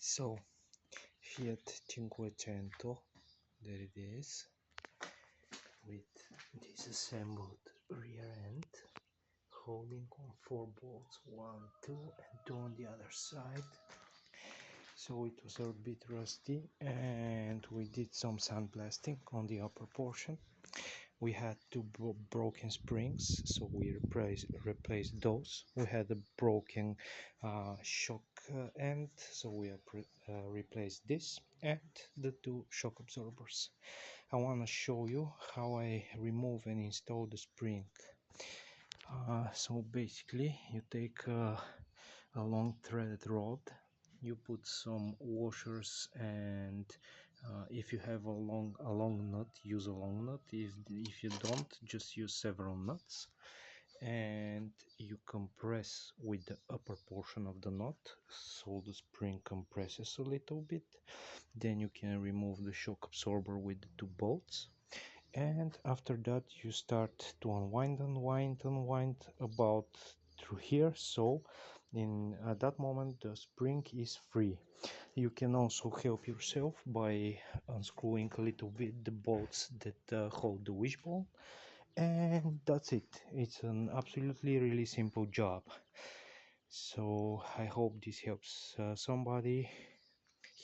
So, Fiat Cinquecento, there it is, with disassembled rear end, holding on 4 bolts, 1, 2, and 2 on the other side. So it was a bit rusty, and we did some sandblasting on the upper portion. We had two broken springs, so we replaced those. We had a broken shock end, so we replaced this and the two shock absorbers. I want to show you how I remove and install the spring. So basically you take a long threaded rod, you put some washers, and if you have a long nut, use a long nut. If you don't, just use several nuts, and you compress with the upper portion of the nut so the spring compresses a little bit. Then you can remove the shock absorber with the two bolts, and after that you start to unwind about through here. So at that moment the spring is free. You can also help yourself by unscrewing a little bit the bolts that hold the wishbone, and that's it. It's an absolutely really simple job. So I hope this helps somebody.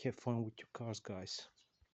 Have fun with your cars, guys.